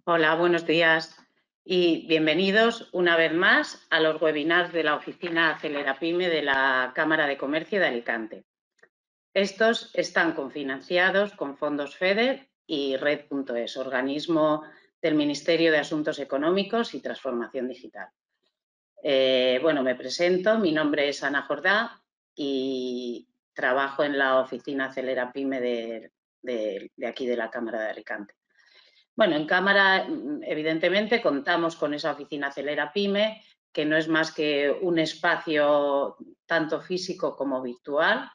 Hola, buenos días y bienvenidos una vez más a los webinars de la Oficina Acelerapyme de la Cámara de Comercio de Alicante. Estos están cofinanciados con fondos FEDER y Red.es, organismo del Ministerio de Asuntos Económicos y Transformación Digital. Bueno, me presento, mi nombre es Ana Jordá y trabajo en la Oficina Acelerapyme de aquí de la Cámara de Alicante. Bueno, en Cámara, evidentemente, contamos con esa oficina Acelerapyme, que no es más que un espacio tanto físico como virtual,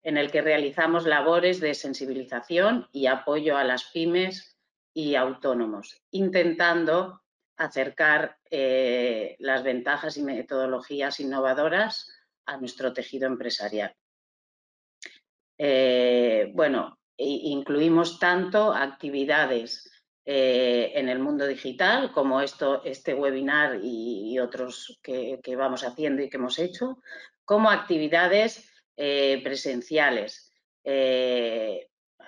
en el que realizamos labores de sensibilización y apoyo a las pymes y autónomos, intentando acercar las ventajas y metodologías innovadoras a nuestro tejido empresarial. Bueno, incluimos tanto actividades en el mundo digital, como este webinar y otros que vamos haciendo y que hemos hecho, como actividades presenciales,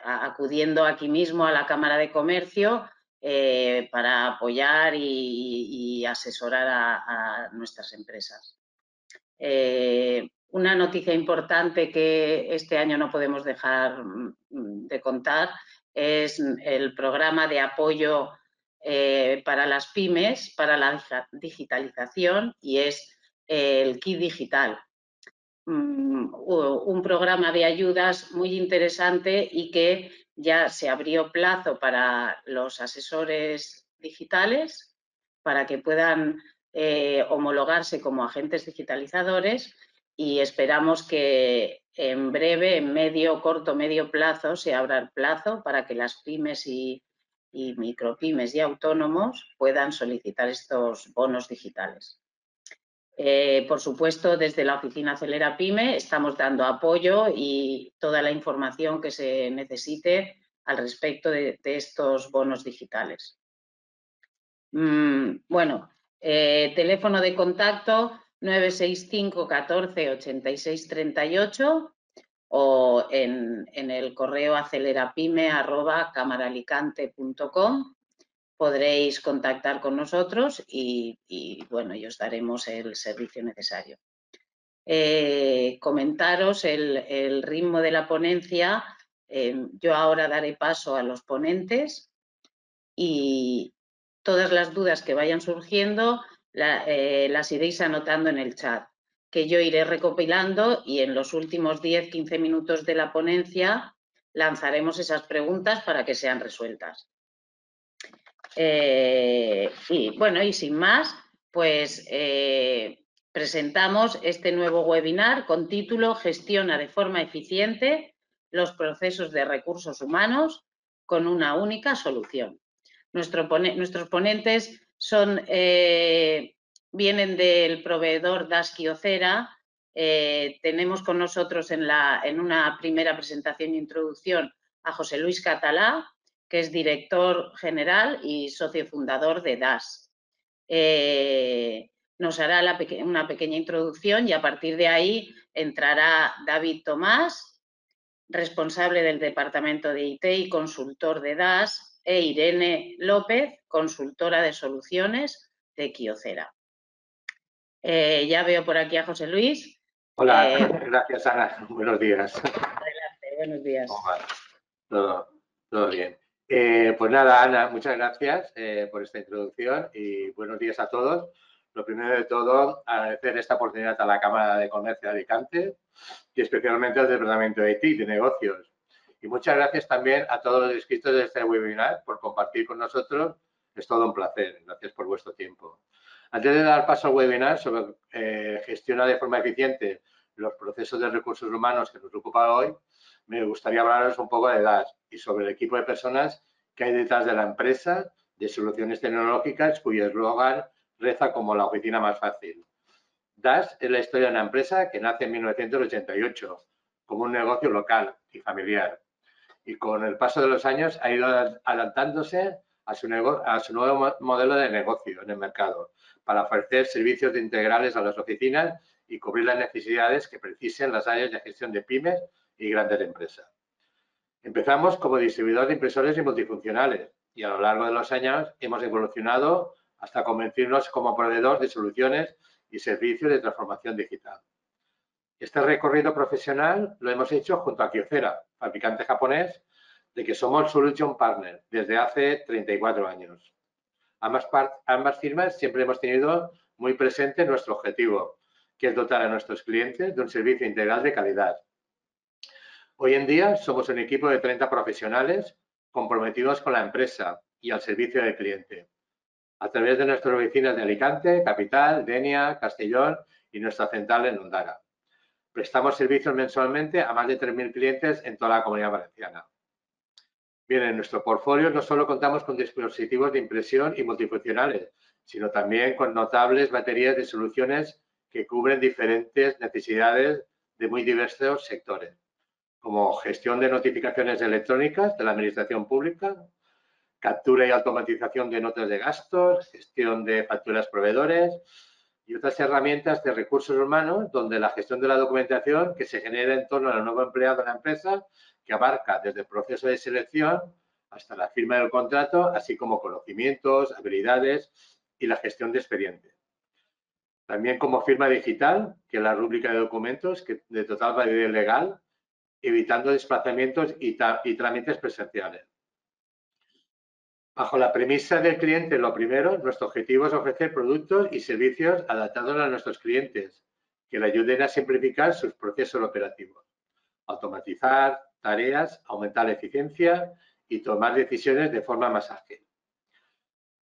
acudiendo aquí mismo a la Cámara de Comercio para apoyar y asesorar a nuestras empresas. Una noticia importante que este año no podemos dejar de contar es el programa de apoyo para las pymes, para la digitalización, y es el Kit Digital. Un programa de ayudas muy interesante y que ya se abrió plazo para los asesores digitales para que puedan homologarse como agentes digitalizadores, y esperamos que en breve, en corto, medio plazo, se abra el plazo para que las pymes y micropymes y autónomos puedan solicitar estos bonos digitales. Por supuesto, desde la Oficina Acelerapyme estamos dando apoyo y toda la información que se necesite al respecto de estos bonos digitales. Bueno, teléfono de contacto 965 14 86 38 o en el correo acelerapyme@camaralicante.com. Podréis contactar con nosotros y bueno, y os daremos el servicio necesario. Comentaros el ritmo de la ponencia. Yo ahora daré paso a los ponentes y todas las dudas que vayan surgiendo las iréis anotando en el chat, que yo iré recopilando, y en los últimos 10-15 minutos de la ponencia lanzaremos esas preguntas para que sean resueltas. Y bueno, y sin más, pues presentamos este nuevo webinar con título Gestiona de forma eficiente los procesos de recursos humanos con una única solución. Nuestros ponentes vienen del proveedor DAS Kyocera. Tenemos con nosotros en una primera presentación e introducción a José Luis Catalá, que es director general y socio fundador de DAS. Nos hará una pequeña introducción y a partir de ahí entrará David Tomás, responsable del departamento de IT y consultor de DAS, e Irene López, consultora de soluciones de Kyocera. Ya veo por aquí a José Luis. Hola, gracias Ana, buenos días. Adelante, buenos días. Todo bien. Pues nada, Ana, muchas gracias por esta introducción y buenos días a todos. Lo primero de todo, agradecer esta oportunidad a la Cámara de Comercio de Alicante y especialmente al Departamento de IT y de Negocios. Y muchas gracias también a todos los inscritos de este webinar por compartir con nosotros. Es todo un placer. Gracias por vuestro tiempo. Antes de dar paso al webinar sobre gestiona de forma eficiente los procesos de recursos humanos que nos ocupa hoy, me gustaría hablaros un poco de DAS y sobre el equipo de personas que hay detrás de la empresa de soluciones tecnológicas cuyo eslogan reza como la oficina más fácil. DAS es la historia de una empresa que nace en 1988 como un negocio local y familiar, y con el paso de los años ha ido adaptándose a su nuevo modelo de negocio en el mercado para ofrecer servicios integrales a las oficinas y cubrir las necesidades que precisen las áreas de gestión de pymes y grandes empresas. Empezamos como distribuidor de impresores y multifuncionales y a lo largo de los años hemos evolucionado hasta convertirnos como proveedor de soluciones y servicios de transformación digital. Este recorrido profesional lo hemos hecho junto a Kyocera, fabricante japonés, de que somos Solution Partner desde hace 34 años. Ambas firmas siempre hemos tenido muy presente nuestro objetivo, que es dotar a nuestros clientes de un servicio integral de calidad. Hoy en día somos un equipo de 30 profesionales comprometidos con la empresa y al servicio del cliente, a través de nuestras oficinas de Alicante, Capital, Denia, Castellón y nuestra central en Ondara. Prestamos servicios mensualmente a más de 3.000 clientes en toda la Comunidad Valenciana. Bien, en nuestro portfolio no solo contamos con dispositivos de impresión y multifuncionales, sino también con notables baterías de soluciones que cubren diferentes necesidades de muy diversos sectores, como gestión de notificaciones electrónicas de la Administración Pública, captura y automatización de notas de gastos, gestión de facturas proveedores y otras herramientas de recursos humanos donde la gestión de la documentación que se genera en torno al nuevo empleado de la empresa, que abarca desde el proceso de selección hasta la firma del contrato, así como conocimientos, habilidades y la gestión de expedientes. También como firma digital, que es la rúbrica de documentos de total validez legal, evitando desplazamientos y trámites presenciales. Bajo la premisa del cliente, lo primero, nuestro objetivo es ofrecer productos y servicios adaptados a nuestros clientes, que le ayuden a simplificar sus procesos operativos, automatizar tareas, aumentar la eficiencia y tomar decisiones de forma más ágil.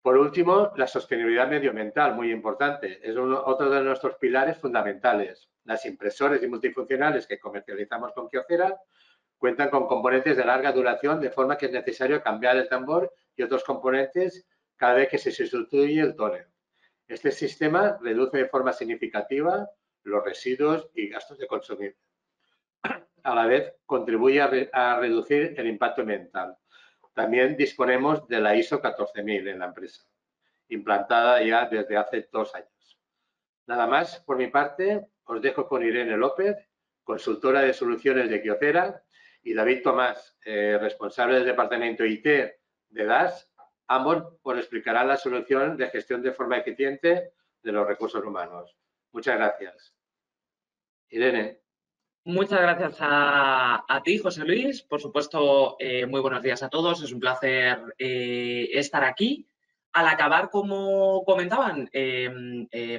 Por último, la sostenibilidad medioambiental, muy importante, es otro de nuestros pilares fundamentales. Las impresoras y multifuncionales que comercializamos con Kyocera cuentan con componentes de larga duración, de forma que es necesario cambiar el tambor y otros componentes cada vez que se sustituye el tóner. Este sistema reduce de forma significativa los residuos y gastos de consumo. A la vez, contribuye a reducir el impacto ambiental. También disponemos de la ISO 14000 en la empresa, implantada ya desde hace 2 años. Nada más, por mi parte, os dejo con Irene López, consultora de soluciones de Kyocera, y David Tomás, responsable del departamento IT de DAS. Ambos os explicarán la solución de gestión de forma eficiente de los recursos humanos. Muchas gracias. Irene. Muchas gracias a ti, José Luis. Por supuesto, muy buenos días a todos. Es un placer estar aquí. Al acabar, como comentaban,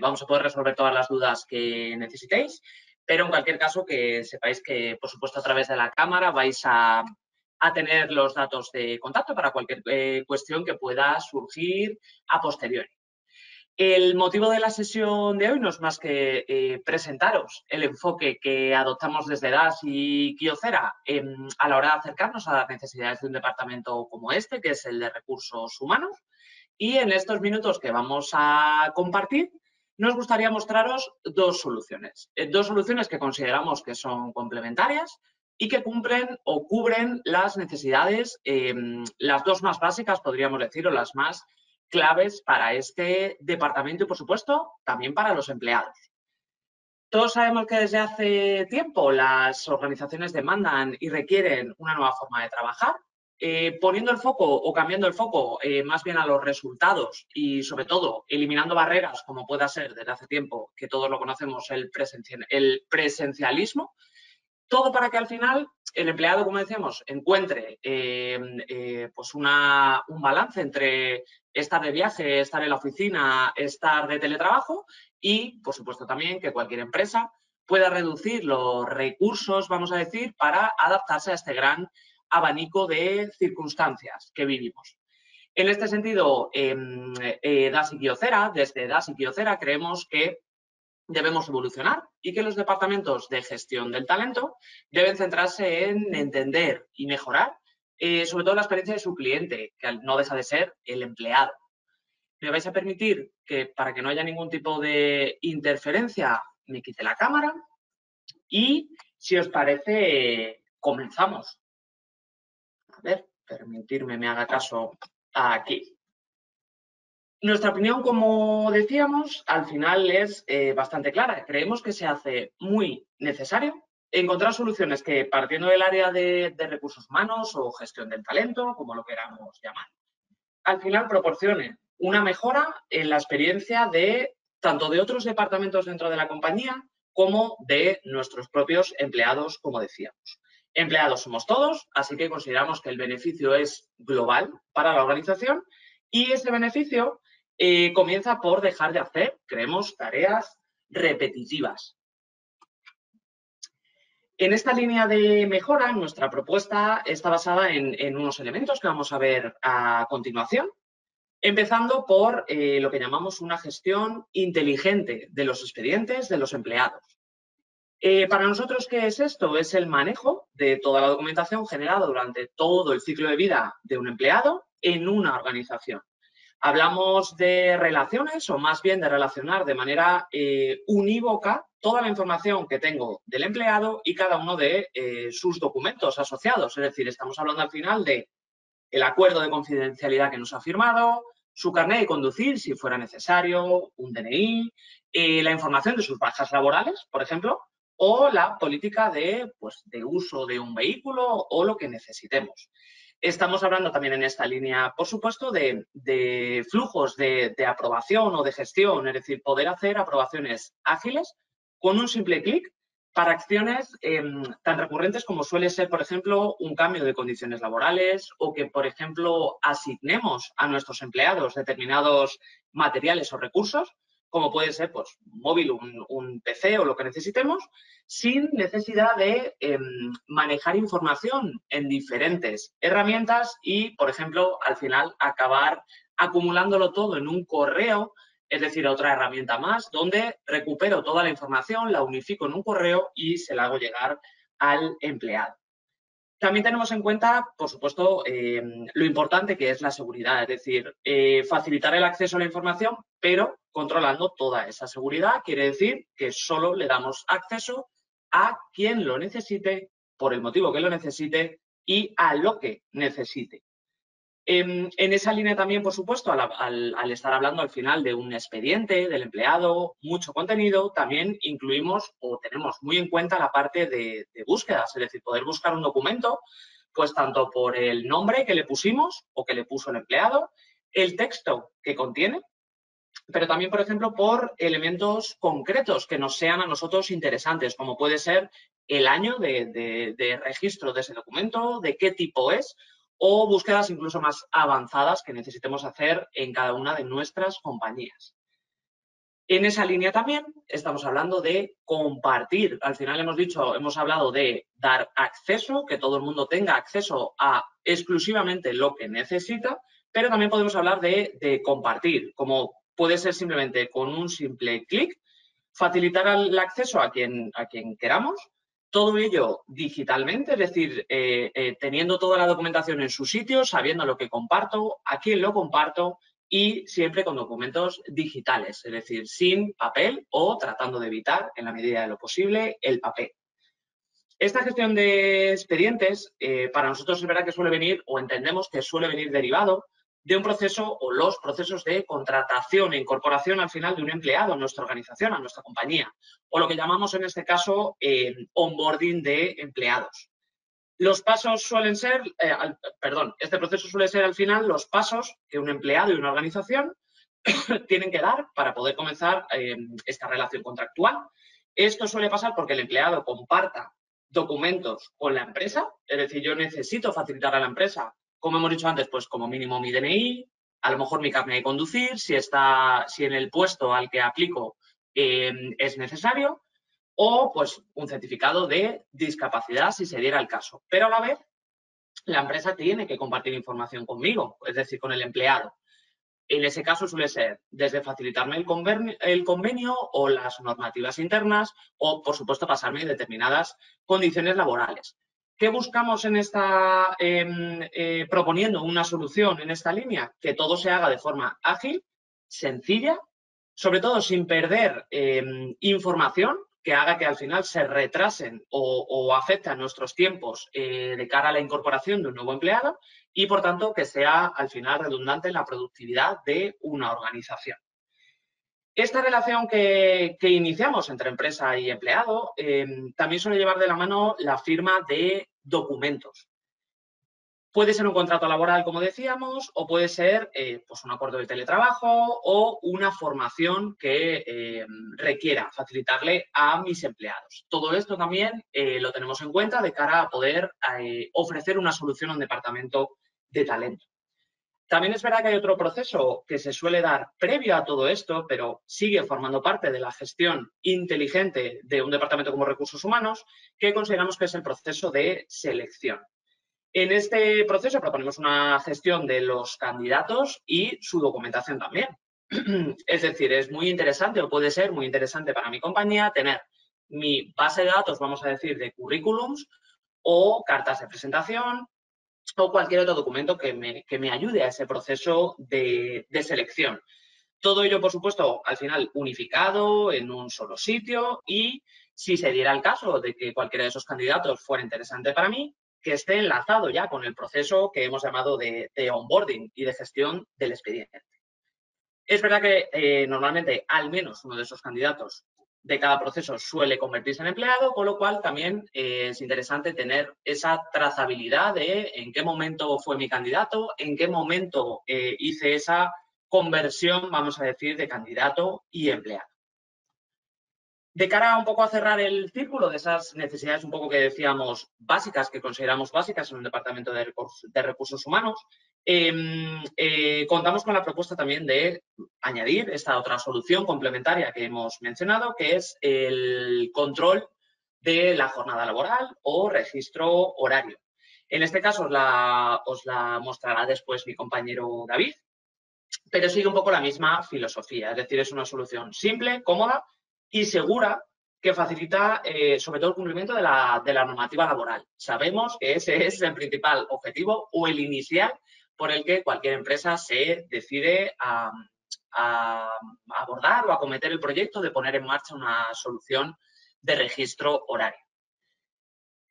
vamos a poder resolver todas las dudas que necesitéis, pero en cualquier caso que sepáis que, por supuesto, a través de la cámara vais a tener los datos de contacto para cualquier cuestión que pueda surgir a posteriori. El motivo de la sesión de hoy no es más que presentaros el enfoque que adoptamos desde DAS y Kyocera a la hora de acercarnos a las necesidades de un departamento como este, que es el de recursos humanos. Y en estos minutos que vamos a compartir, nos gustaría mostraros dos soluciones que consideramos que son complementarias y que cumplen o cubren las necesidades, las dos más básicas, podríamos decir, o las más claves para este departamento y, por supuesto, también para los empleados. Todos sabemos que desde hace tiempo las organizaciones demandan y requieren una nueva forma de trabajar, poniendo el foco o cambiando el foco más bien a los resultados y, sobre todo, eliminando barreras como pueda ser desde hace tiempo, que todos lo conocemos, el presencialismo. Todo para que al final el empleado, como decíamos, encuentre pues un balance entre estar de viaje, estar en la oficina, estar de teletrabajo y, por supuesto, también que cualquier empresa pueda reducir los recursos, vamos a decir, para adaptarse a este gran abanico de circunstancias que vivimos. En este sentido, DAS y Kyocera, desde DAS y Kyocera creemos que debemos evolucionar y que los departamentos de gestión del talento deben centrarse en entender y mejorar, sobre todo la experiencia de su cliente, que no deja de ser el empleado. Me vais a permitir que, para que no haya ningún tipo de interferencia, me quite la cámara y, si os parece, comenzamos. A ver, permitirme me haga caso aquí. Nuestra opinión, como decíamos, al final es bastante clara. Creemos que se hace muy necesario encontrar soluciones que, partiendo del área de recursos humanos o gestión del talento, como lo queramos llamar, al final proporcione una mejora en la experiencia de tanto de otros departamentos dentro de la compañía como de nuestros propios empleados, como decíamos. Empleados somos todos, así que consideramos que el beneficio es global para la organización y ese beneficio comienza por dejar de hacer, creemos, tareas repetitivas. En esta línea de mejora, nuestra propuesta está basada en unos elementos que vamos a ver a continuación, empezando por lo que llamamos una gestión inteligente de los expedientes de los empleados. Para nosotros, ¿qué es esto? Es el manejo de toda la documentación generada durante todo el ciclo de vida de un empleado en una organización. Hablamos de relaciones o más bien de relacionar de manera unívoca toda la información que tengo del empleado y cada uno de sus documentos asociados. Es decir, estamos hablando al final de el acuerdo de confidencialidad que nos ha firmado, su carnet de conducir si fuera necesario, un DNI, la información de sus bajas laborales, por ejemplo, o la política de uso de un vehículo o lo que necesitemos. Estamos hablando también en esta línea, por supuesto, de flujos de aprobación o de gestión, es decir, poder hacer aprobaciones ágiles con un simple clic para acciones tan recurrentes como suele ser, por ejemplo, un cambio de condiciones laborales o que, por ejemplo, asignemos a nuestros empleados determinados materiales o recursos, como puede ser pues, un móvil, un PC o lo que necesitemos, sin necesidad de manejar información en diferentes herramientas y, por ejemplo, al final acabar acumulándolo todo en un correo, es decir, otra herramienta más, donde recupero toda la información, la unifico en un correo y se la hago llegar al empleado. También tenemos en cuenta, por supuesto, lo importante que es la seguridad, es decir, facilitar el acceso a la información, pero controlando toda esa seguridad. Quiere decir que solo le damos acceso a quien lo necesite, por el motivo que lo necesite y a lo que necesite. En esa línea también, por supuesto, al estar hablando al final de un expediente del empleado, mucho contenido, también incluimos o tenemos muy en cuenta la parte de búsquedas, es decir, poder buscar un documento, pues tanto por el nombre que le pusimos o que le puso el empleado, el texto que contiene, pero también, por ejemplo, por elementos concretos que nos sean a nosotros interesantes, como puede ser el año de registro de ese documento, de qué tipo es, o búsquedas incluso más avanzadas que necesitemos hacer en cada una de nuestras compañías. En esa línea también estamos hablando de compartir. Al final hemos hablado de dar acceso, que todo el mundo tenga acceso a exclusivamente lo que necesita, pero también podemos hablar de compartir, como puede ser simplemente con un simple clic, facilitar el acceso a quien queramos, todo ello digitalmente, es decir, teniendo toda la documentación en su sitio, sabiendo lo que comparto, a quién lo comparto y siempre con documentos digitales, es decir, sin papel o tratando de evitar, en la medida de lo posible, el papel. Esta gestión de expedientes, para nosotros es verdad que suele venir, o entendemos que suele venir derivado de un proceso o los procesos de contratación e incorporación al final de un empleado a nuestra organización, a nuestra compañía, o lo que llamamos en este caso onboarding de empleados. Los pasos suelen ser, este proceso suele ser al final los pasos que un empleado y una organización tienen que dar para poder comenzar esta relación contractual. Esto suele pasar porque el empleado comparta documentos con la empresa, es decir, yo necesito facilitar a la empresa, como hemos dicho antes, pues como mínimo mi DNI, a lo mejor mi carnet de conducir, si en el puesto al que aplico es necesario, o pues un certificado de discapacidad si se diera el caso. Pero a la vez, la empresa tiene que compartir información conmigo, es decir, con el empleado. En ese caso suele ser desde facilitarme el convenio o las normativas internas o, por supuesto, pasarme determinadas condiciones laborales. ¿Qué buscamos en esta, proponiendo una solución en esta línea? Que todo se haga de forma ágil, sencilla, sobre todo sin perder información que haga que al final se retrasen o afecten nuestros tiempos de cara a la incorporación de un nuevo empleado y, por tanto, que sea al final redundante en la productividad de una organización. Esta relación que iniciamos entre empresa y empleado también suele llevar de la mano la firma de documentos. Puede ser un contrato laboral, como decíamos, o puede ser pues un acuerdo de teletrabajo o una formación que requiera facilitarle a mis empleados. Todo esto también lo tenemos en cuenta de cara a poder ofrecer una solución a un departamento de talento. También es verdad que hay otro proceso que se suele dar previo a todo esto, pero sigue formando parte de la gestión inteligente de un departamento como recursos humanos, que consideramos que es el proceso de selección. En este proceso proponemos una gestión de los candidatos y su documentación también. Es decir, es muy interesante o puede ser muy interesante para mi compañía tener mi base de datos, vamos a decir, de currículums o cartas de presentación o cualquier otro documento que me ayude a ese proceso de selección. Todo ello, por supuesto, al final unificado en un solo sitio y si se diera el caso de que cualquiera de esos candidatos fuera interesante para mí, que esté enlazado ya con el proceso que hemos llamado de onboarding y de gestión del expediente. Es verdad que normalmente al menos uno de esos candidatos de cada proceso suele convertirse en empleado, con lo cual también es interesante tener esa trazabilidad de en qué momento fue mi candidato, en qué momento hice esa conversión, vamos a decir, de candidato y empleado. De cara un poco a cerrar el círculo de esas necesidades un poco que decíamos básicas, que consideramos básicas en un departamento de recursos humanos, contamos con la propuesta también de añadir esta otra solución complementaria que hemos mencionado, que es el control de la jornada laboral o registro horario. En este caso os la mostrará después mi compañero David, pero sigue un poco la misma filosofía, es decir, es una solución simple, cómoda y segura que facilita sobre todo el cumplimiento de la normativa laboral. Sabemos que ese es el principal objetivo o el inicial por el que cualquier empresa se decide a abordar o acometer el proyecto de poner en marcha una solución de registro horario.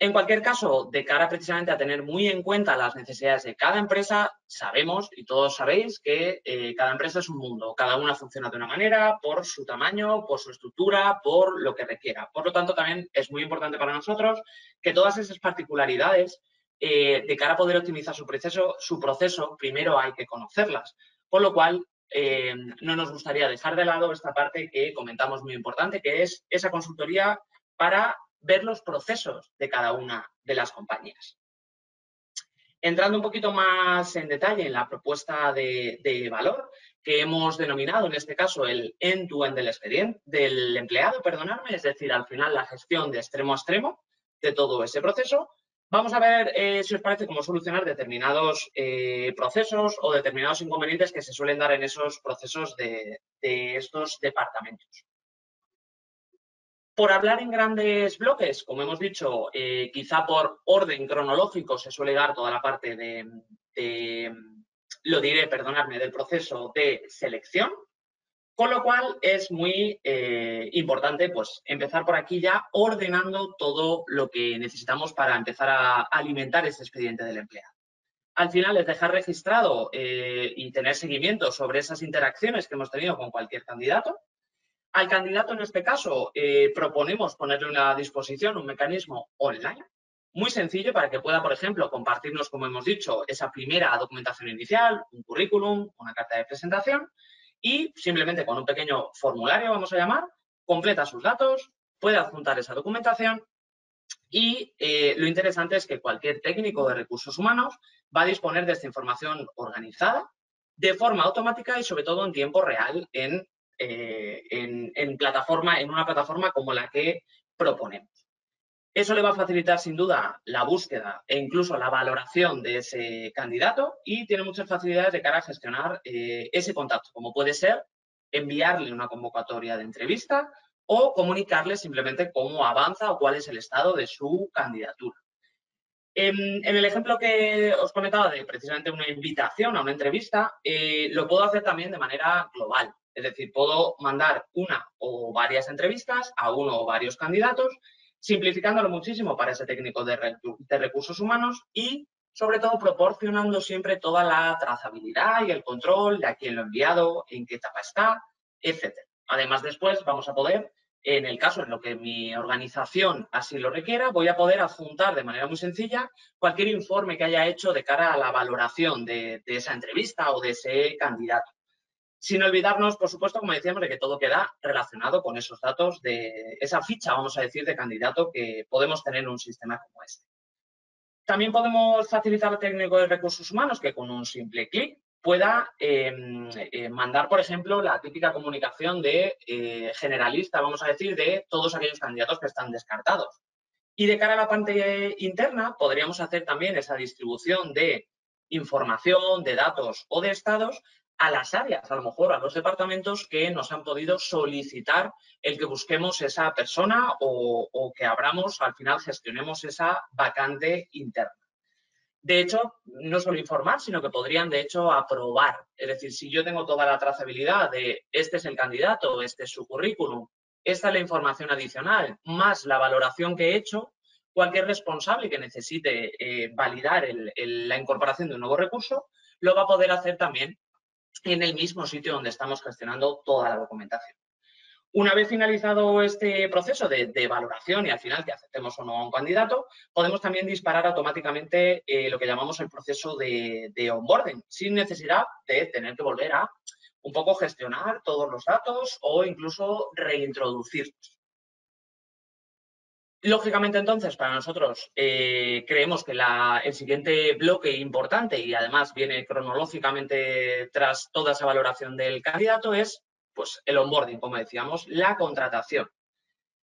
En cualquier caso, de cara precisamente a tener muy en cuenta las necesidades de cada empresa, sabemos y todos sabéis que cada empresa es un mundo. Cada una funciona de una manera, por su tamaño, por su estructura, por lo que requiera. Por lo tanto, también es muy importante para nosotros que todas esas particularidades, de cara a poder optimizar su proceso, primero hay que conocerlas. Con lo cual, no nos gustaría dejar de lado esta parte que comentamos muy importante, que es esa consultoría para ver los procesos de cada una de las compañías. Entrando un poquito más en detalle en la propuesta de valor que hemos denominado en este caso el end-to-end del expediente, del empleado, perdonadme, es decir, al final la gestión de extremo a extremo de todo ese proceso, vamos a ver si os parece cómo solucionar determinados procesos o determinados inconvenientes que se suelen dar en esos procesos de estos departamentos. Por hablar en grandes bloques, como hemos dicho, quizá por orden cronológico se suele dar toda la parte del proceso de selección, con lo cual es muy importante pues, empezar por aquí ya ordenando todo lo que necesitamos para empezar a alimentar ese expediente del empleado. Al final es dejar registrado y tener seguimiento sobre esas interacciones que hemos tenido con cualquier candidato. Al candidato, en este caso, proponemos ponerle a disposición un mecanismo online, muy sencillo para que pueda, por ejemplo, compartirnos, como hemos dicho, esa primera documentación inicial, un currículum, una carta de presentación y simplemente con un pequeño formulario, vamos a llamar, completa sus datos, puede adjuntar esa documentación y lo interesante es que cualquier técnico de recursos humanos va a disponer de esta información organizada de forma automática y sobre todo en tiempo real en una plataforma como la que proponemos. Eso le va a facilitar sin duda la búsqueda e incluso la valoración de ese candidato y tiene muchas facilidades de cara a gestionar ese contacto, como puede ser enviarle una convocatoria de entrevista o comunicarle simplemente cómo avanza o cuál es el estado de su candidatura. En el ejemplo que os comentaba de precisamente una invitación a una entrevista, lo puedo hacer también de manera global. Es decir, puedo mandar una o varias entrevistas a uno o varios candidatos, simplificándolo muchísimo para ese técnico de recursos humanos y, sobre todo, proporcionando siempre toda la trazabilidad y el control de a quién lo he enviado, en qué etapa está, etc. Además, después vamos a poder en el caso en lo que mi organización así lo requiera, voy a poder adjuntar de manera muy sencilla cualquier informe que haya hecho de cara a la valoración de esa entrevista o de ese candidato. Sin olvidarnos, por supuesto, como decíamos, de que todo queda relacionado con esos datos de esa ficha, vamos a decir, de candidato que podemos tener en un sistema como este. También podemos facilitar al técnico de recursos humanos que con un simple clic pueda mandar, por ejemplo, la típica comunicación de generalista, vamos a decir, de todos aquellos candidatos que están descartados. Y de cara a la parte interna, podríamos hacer también esa distribución de información, de datos o de estados a las áreas, a lo mejor a los departamentos que nos han podido solicitar el que busquemos esa persona o que abramos, al final gestionemos esa vacante interna. De hecho, no solo informar, sino que podrían, de hecho, aprobar. Es decir, si yo tengo toda la trazabilidad de este es el candidato, este es su currículum, esta es la información adicional, más la valoración que he hecho, cualquier responsable que necesite validar la incorporación de un nuevo recurso, lo va a poder hacer también en el mismo sitio donde estamos gestionando toda la documentación. Una vez finalizado este proceso de valoración y al final que aceptemos o no a un candidato, podemos también disparar automáticamente lo que llamamos el proceso de onboarding, sin necesidad de tener que volver a un poco gestionar todos los datos o incluso reintroducirlos. Lógicamente, entonces, para nosotros creemos que el siguiente bloque importante y además viene cronológicamente tras toda esa valoración del candidato es pues, el onboarding, como decíamos, la contratación.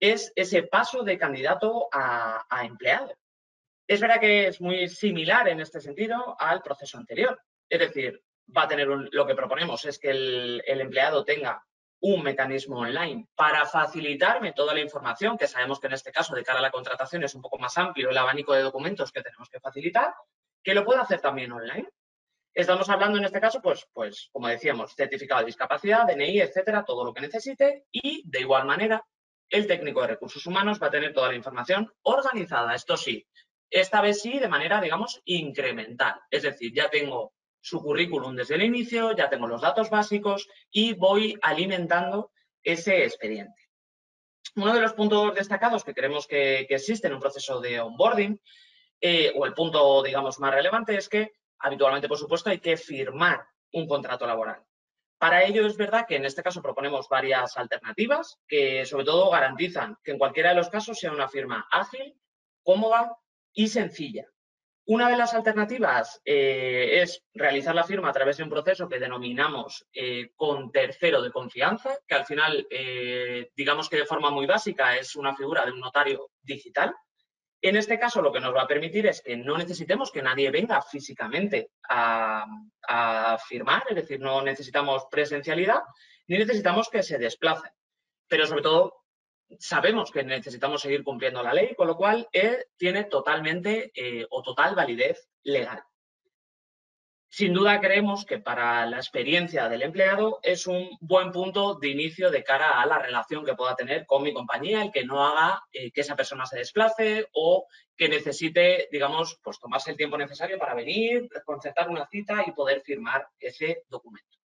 Es ese paso de candidato a empleado. Es verdad que es muy similar en este sentido al proceso anterior. Es decir, va a tener lo que proponemos es que el empleado tenga un mecanismo online para facilitarme toda la información, que sabemos que en este caso de cara a la contratación es un poco más amplio el abanico de documentos que tenemos que facilitar, que lo pueda hacer también online. Estamos hablando en este caso, pues como decíamos, certificado de discapacidad, DNI, etcétera, todo lo que necesite y de igual manera el técnico de recursos humanos va a tener toda la información organizada, esto sí, esta vez sí de manera, digamos, incremental. Es decir, ya tengo su currículum desde el inicio, ya tengo los datos básicos y voy alimentando ese expediente. Uno de los puntos destacados que creemos que existe en un proceso de onboarding, o el punto, digamos, más relevante es que habitualmente, por supuesto, hay que firmar un contrato laboral. Para ello es verdad que en este caso proponemos varias alternativas que sobre todo garantizan que en cualquiera de los casos sea una firma ágil, cómoda y sencilla. Una de las alternativas es realizar la firma a través de un proceso que denominamos con tercero de confianza, que al final, digamos que de forma muy básica, es una figura de un notario digital. En este caso, lo que nos va a permitir es que no necesitemos que nadie venga físicamente a firmar, es decir, no necesitamos presencialidad, ni necesitamos que se desplacen. Pero sobre todo, sabemos que necesitamos seguir cumpliendo la ley, con lo cual tiene totalmente o total validez legal. Sin duda creemos que para la experiencia del empleado es un buen punto de inicio de cara a la relación que pueda tener con mi compañía, el que no haga que esa persona se desplace o que necesite, digamos, pues tomarse el tiempo necesario para venir, concertar una cita y poder firmar ese documento.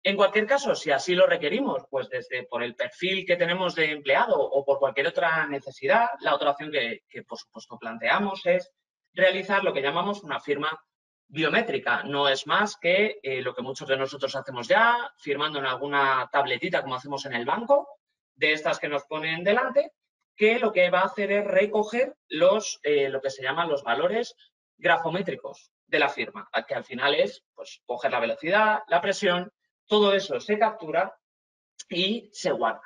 En cualquier caso, si así lo requerimos, pues desde por el perfil que tenemos de empleado o por cualquier otra necesidad, la otra opción que por supuesto planteamos es realizar lo que llamamos una firma biométrica. No es más que lo que muchos de nosotros hacemos ya, firmando en alguna tabletita como hacemos en el banco, de estas que nos ponen delante, que lo que va a hacer es recoger lo que se llaman los valores grafométricos de la firma, que al final es pues, coger la velocidad, la presión, todo eso se captura y se guarda.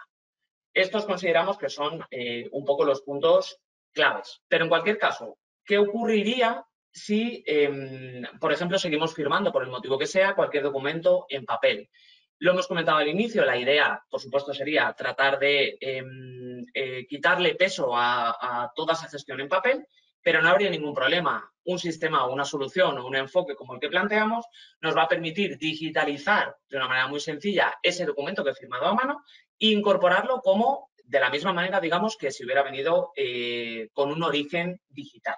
Estos consideramos que son un poco los puntos claves. Pero en cualquier caso, ¿qué ocurriría si, por ejemplo, seguimos firmando, por el motivo que sea, cualquier documento en papel? Lo hemos comentado al inicio, la idea, por supuesto, sería tratar de quitarle peso a toda esa gestión en papel, pero no habría ningún problema. Un sistema o una solución o un enfoque como el que planteamos nos va a permitir digitalizar de una manera muy sencilla ese documento que he firmado a mano e incorporarlo como de la misma manera, digamos, que si hubiera venido con un origen digital.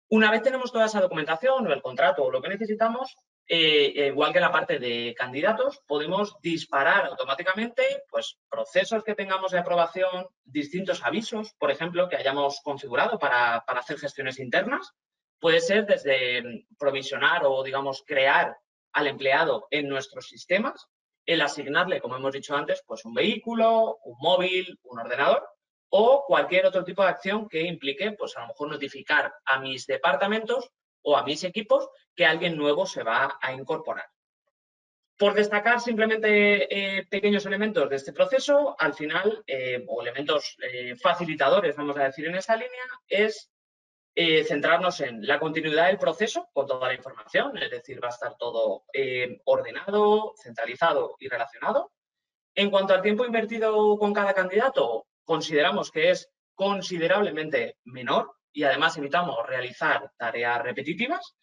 Una vez tenemos toda esa documentación o el contrato o lo que necesitamos, igual que la parte de candidatos, podemos disparar automáticamente pues, procesos que tengamos de aprobación, distintos avisos, por ejemplo, que hayamos configurado para hacer gestiones internas. Puede ser desde provisionar o, digamos, crear al empleado en nuestros sistemas, el asignarle, como hemos dicho antes, pues un vehículo, un móvil, un ordenador o cualquier otro tipo de acción que implique, pues a lo mejor notificar a mis departamentos o a mis equipos que alguien nuevo se va a incorporar. Por destacar simplemente pequeños elementos de este proceso, al final, o elementos facilitadores, vamos a decir en esta línea, es centrarnos en la continuidad del proceso con toda la información, es decir, va a estar todo ordenado, centralizado y relacionado. En cuanto al tiempo invertido con cada candidato, consideramos que es considerablemente menor y además evitamos realizar tareas repetitivas.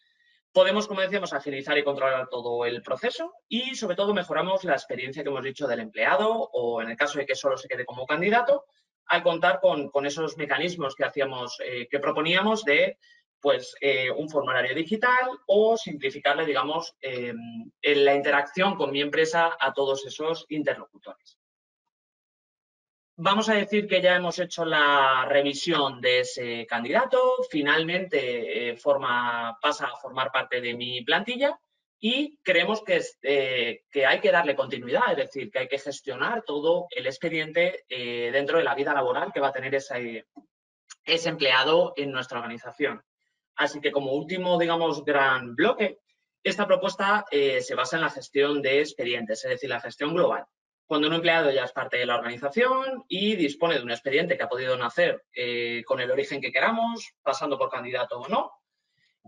Podemos, como decíamos, agilizar y controlar todo el proceso y, sobre todo, mejoramos la experiencia que hemos dicho del empleado o, en el caso de que solo se quede como candidato, al contar con esos mecanismos que hacíamos, que proponíamos de pues, un formulario digital o simplificarle, digamos, la interacción con mi empresa a todos esos interlocutores. Vamos a decir que ya hemos hecho la revisión de ese candidato, finalmente pasa a formar parte de mi plantilla y creemos que hay que darle continuidad, es decir, que hay que gestionar todo el expediente dentro de la vida laboral que va a tener ese empleado en nuestra organización. Así que como último, digamos, gran bloque, esta propuesta se basa en la gestión de expedientes, es decir, la gestión global. Cuando un empleado ya es parte de la organización y dispone de un expediente que ha podido nacer con el origen que queramos, pasando por candidato o no,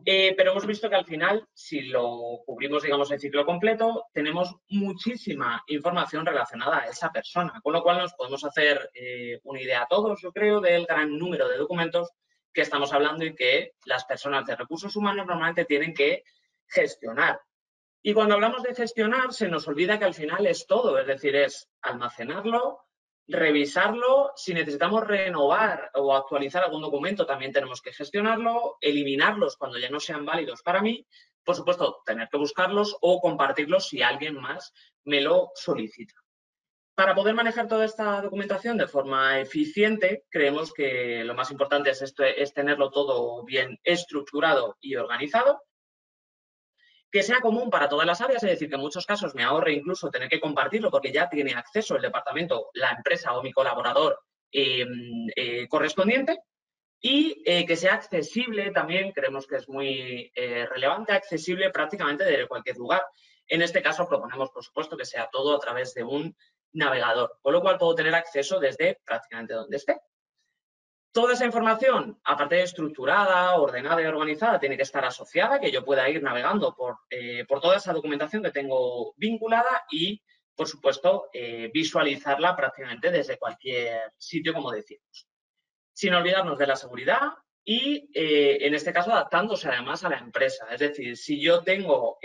pero hemos visto que al final, si lo cubrimos, digamos, el ciclo completo, tenemos muchísima información relacionada a esa persona, con lo cual nos podemos hacer una idea todos, yo creo, del gran número de documentos que estamos hablando y que las personas de recursos humanos normalmente tienen que gestionar. Y cuando hablamos de gestionar, se nos olvida que al final es todo, es decir, es almacenarlo, revisarlo, si necesitamos renovar o actualizar algún documento también tenemos que gestionarlo, eliminarlos cuando ya no sean válidos para mí, por supuesto, tener que buscarlos o compartirlos si alguien más me lo solicita. Para poder manejar toda esta documentación de forma eficiente, creemos que lo más importante es tenerlo todo bien estructurado y organizado, que sea común para todas las áreas, es decir, que en muchos casos me ahorre incluso tener que compartirlo porque ya tiene acceso el departamento, la empresa o mi colaborador correspondiente y que sea accesible también, creemos que es muy relevante, accesible prácticamente desde cualquier lugar. En este caso proponemos, por supuesto, que sea todo a través de un navegador, con lo cual puedo tener acceso desde prácticamente donde esté. Toda esa información, aparte de estructurada, ordenada y organizada, tiene que estar asociada, que yo pueda ir navegando por toda esa documentación que tengo vinculada y, por supuesto, visualizarla prácticamente desde cualquier sitio, como decimos. Sin olvidarnos de la seguridad y, en este caso, adaptándose además a la empresa. Es decir, si yo tengo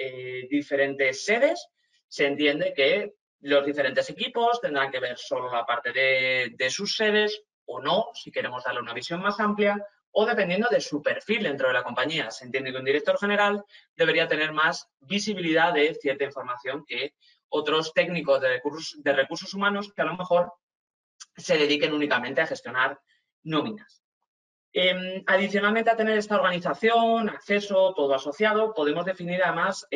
diferentes sedes, se entiende que los diferentes equipos tendrán que ver solo la parte de sus sedes o no, si queremos darle una visión más amplia, o dependiendo de su perfil dentro de la compañía. Se entiende que un director general debería tener más visibilidad de cierta información que otros técnicos de recursos humanos que a lo mejor se dediquen únicamente a gestionar nóminas. Adicionalmente a tener esta organización, acceso, todo asociado, podemos definir además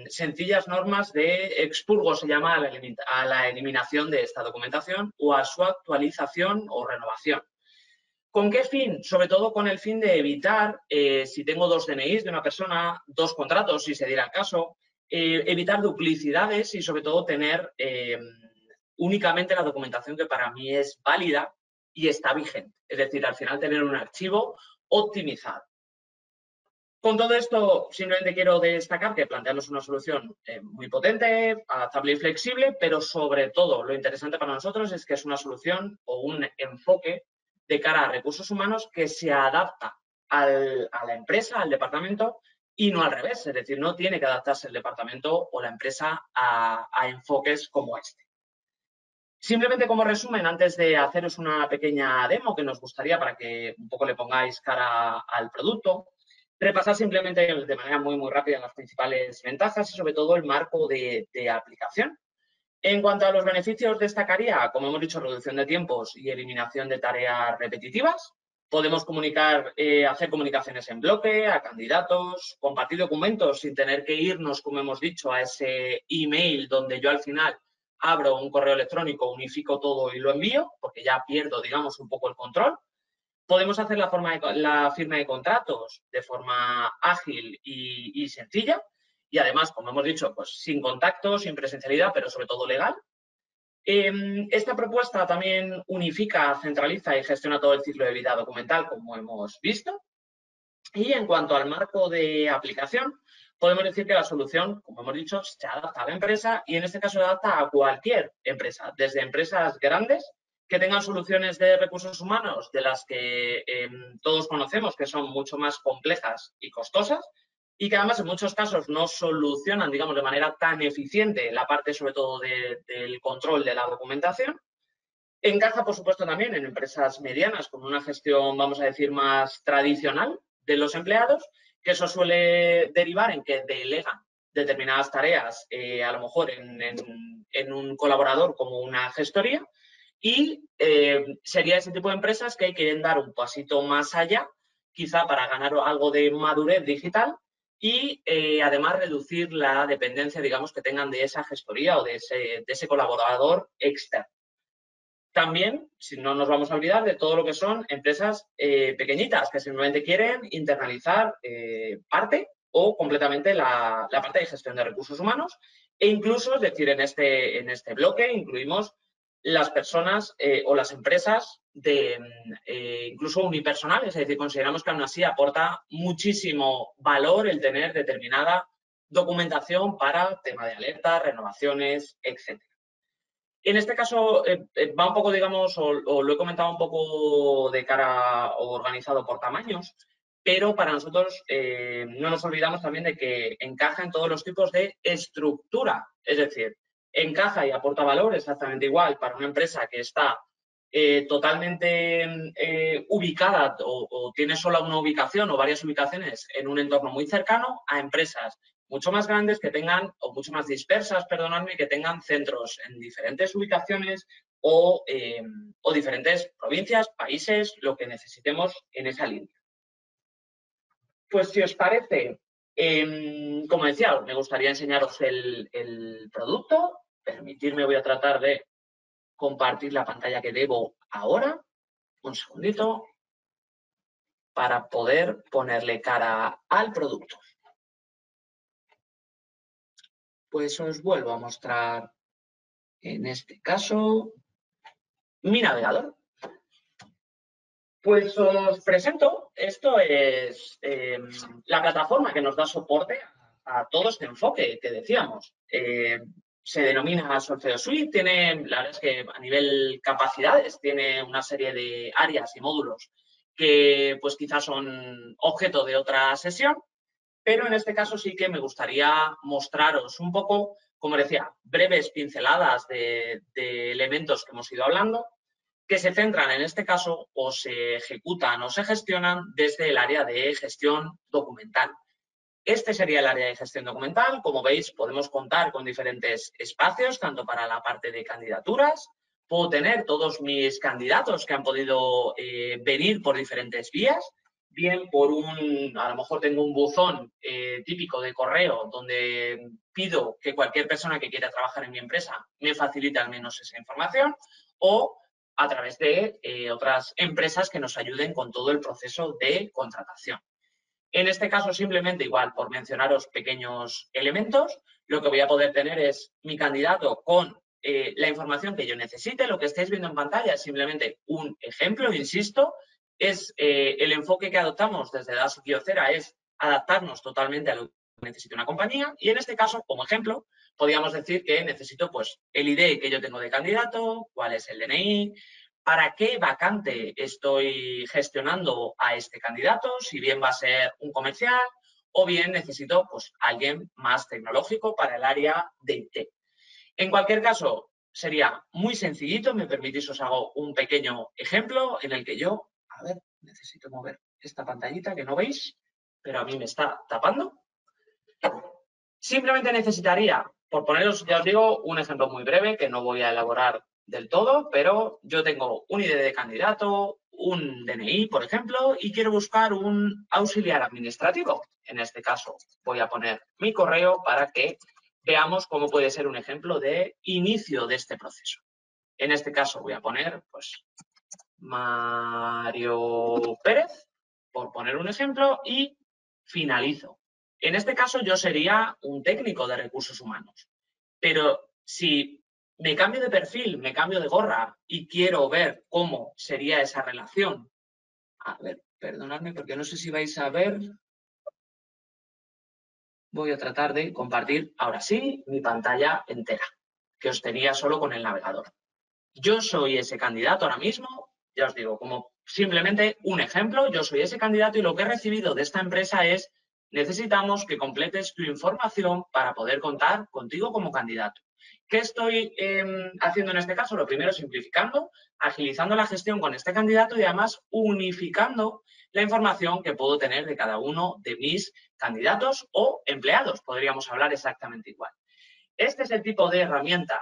sencillas normas de expurgo, se llama a la eliminación de esta documentación o a su actualización o renovación. ¿Con qué fin? Sobre todo con el fin de evitar, si tengo 2 DNIs de una persona, 2 contratos, si se diera el caso, evitar duplicidades y sobre todo tener únicamente la documentación que para mí es válida y está vigente. Es decir, al final tener un archivo optimizado. Con todo esto, simplemente quiero destacar que planteamos una solución muy potente, adaptable y flexible, pero sobre todo lo interesante para nosotros es que es una solución o un enfoque de cara a recursos humanos que se adapta a la empresa, al departamento, y no al revés. Es decir, no tiene que adaptarse el departamento o la empresa a enfoques como este. Simplemente como resumen, antes de haceros una pequeña demo que nos gustaría para que un poco le pongáis cara al producto, repasar simplemente de manera muy rápida las principales ventajas y sobre todo el marco de aplicación. En cuanto a los beneficios, destacaría, como hemos dicho, reducción de tiempos y eliminación de tareas repetitivas. Podemos hacer comunicaciones en bloque, a candidatos, compartir documentos sin tener que irnos, como hemos dicho, a ese email donde yo al final abro un correo electrónico, unifico todo y lo envío, porque ya pierdo, digamos, un poco el control. Podemos hacer la firma de contratos de forma ágil y sencilla y además, como hemos dicho, pues sin contacto, sin presencialidad, pero sobre todo legal. Esta propuesta también unifica, centraliza y gestiona todo el ciclo de vida documental, como hemos visto. Y en cuanto al marco de aplicación, podemos decir que la solución, como hemos dicho, se adapta a la empresa y en este caso se adapta a cualquier empresa, desde empresas grandes que tengan soluciones de recursos humanos de las que todos conocemos que son mucho más complejas y costosas y que además en muchos casos no solucionan, digamos, de manera tan eficiente la parte sobre todo del control de la documentación. Encaja, por supuesto, también en empresas medianas con una gestión, vamos a decir, más tradicional de los empleados, que eso suele derivar en que delegan determinadas tareas, a lo mejor en un colaborador como una gestoría, y sería ese tipo de empresas que quieren dar un pasito más allá, quizá para ganar algo de madurez digital y además reducir la dependencia, digamos, que tengan de esa gestoría o de ese colaborador externo. También, si no nos vamos a olvidar de todo lo que son empresas pequeñitas que simplemente quieren internalizar parte o completamente la parte de gestión de recursos humanos e incluso, es decir, en este bloque incluimos las personas o las empresas incluso unipersonales, es decir, consideramos que aún así aporta muchísimo valor el tener determinada documentación para tema de alertas, renovaciones, etc. En este caso va un poco, digamos, o lo he comentado un poco de cara o organizado por tamaños, pero para nosotros no nos olvidamos también de que encaja en todos los tipos de estructura. Es decir, encaja y aporta valor exactamente igual para una empresa que está totalmente ubicada o tiene sola una ubicación o varias ubicaciones en un entorno muy cercano a empresas mucho más grandes que tengan, o mucho más dispersas, perdonadme, que tengan centros en diferentes ubicaciones o diferentes provincias, países, lo que necesitemos en esa línea. Pues si os parece, como decía, me gustaría enseñaros el producto. Permitirme, voy a tratar de compartir la pantalla que debo ahora. Un segundito para poder ponerle cara al producto. Pues os vuelvo a mostrar, en este caso, mi navegador. Pues os presento, esto es la plataforma que nos da soporte a todo este enfoque que decíamos. Se denomina Solfeo Suite, la verdad es que a nivel capacidades tiene una serie de áreas y módulos que pues quizás son objeto de otra sesión, pero en este caso sí que me gustaría mostraros un poco, como decía, breves pinceladas de elementos que hemos ido hablando, que se centran en este caso o se ejecutan o se gestionan desde el área de gestión documental. Este sería el área de gestión documental. Como veis, podemos contar con diferentes espacios, tanto para la parte de candidaturas. Puedo tener todos mis candidatos que han podido venir por diferentes vías, bien por a lo mejor tengo un buzón típico de correo donde pido que cualquier persona que quiera trabajar en mi empresa me facilite al menos esa información, o a través de otras empresas que nos ayuden con todo el proceso de contratación. En este caso, simplemente igual, por mencionaros pequeños elementos, lo que voy a poder tener es mi candidato con la información que yo necesite. Lo que estáis viendo en pantalla es simplemente un ejemplo, insisto, es el enfoque que adoptamos desde DAS Kyocera, es adaptarnos totalmente a lo que necesita una compañía y en este caso, como ejemplo, podríamos decir que necesito pues el ID que yo tengo de candidato, cuál es el DNI, para qué vacante estoy gestionando a este candidato, si bien va a ser un comercial o bien necesito pues alguien más tecnológico para el área de IT. En cualquier caso, sería muy sencillito, me permitís os hago un pequeño ejemplo en el que yo, a ver, necesito mover esta pantallita que no veis, pero a mí me está tapando. Simplemente necesitaría, por poneros, ya os digo, un ejemplo muy breve que no voy a elaborar del todo, pero yo tengo un ID de candidato, un DNI, por ejemplo, y quiero buscar un auxiliar administrativo. En este caso, voy a poner mi correo para que veamos cómo puede ser un ejemplo de inicio de este proceso. En este caso voy a poner, pues, Mario Pérez, por poner un ejemplo, y finalizo. En este caso yo sería un técnico de recursos humanos, pero si me cambio de perfil, me cambio de gorra y quiero ver cómo sería esa relación. A ver, perdonadme porque no sé si vais a ver. Voy a tratar de compartir ahora sí mi pantalla entera, que os tenía solo con el navegador. Yo soy ese candidato ahora mismo, ya os digo, como simplemente un ejemplo, yo soy ese candidato y lo que he recibido de esta empresa es: necesitamos que completes tu información para poder contar contigo como candidato. ¿Qué estoy haciendo en este caso? Lo primero, simplificando, agilizando la gestión con este candidato y además unificando la información que puedo tener de cada uno de mis candidatos o empleados. Podríamos hablar exactamente igual. Este es el tipo de herramienta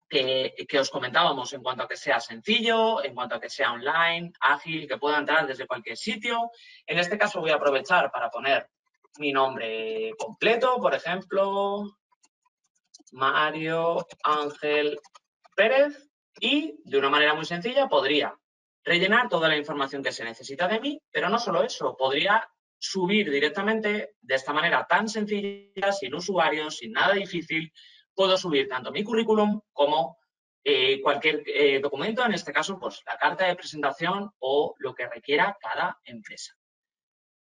que os comentábamos en cuanto a que sea sencillo, en cuanto a que sea online, ágil, que pueda entrar desde cualquier sitio. En este caso voy a aprovechar para poner mi nombre completo, por ejemplo, Mario Ángel Pérez, y de una manera muy sencilla podría rellenar toda la información que se necesita de mí, pero no solo eso, podría subir directamente de esta manera tan sencilla, sin usuarios, sin nada difícil. Puedo subir tanto mi currículum como cualquier documento, en este caso, pues la carta de presentación o lo que requiera cada empresa.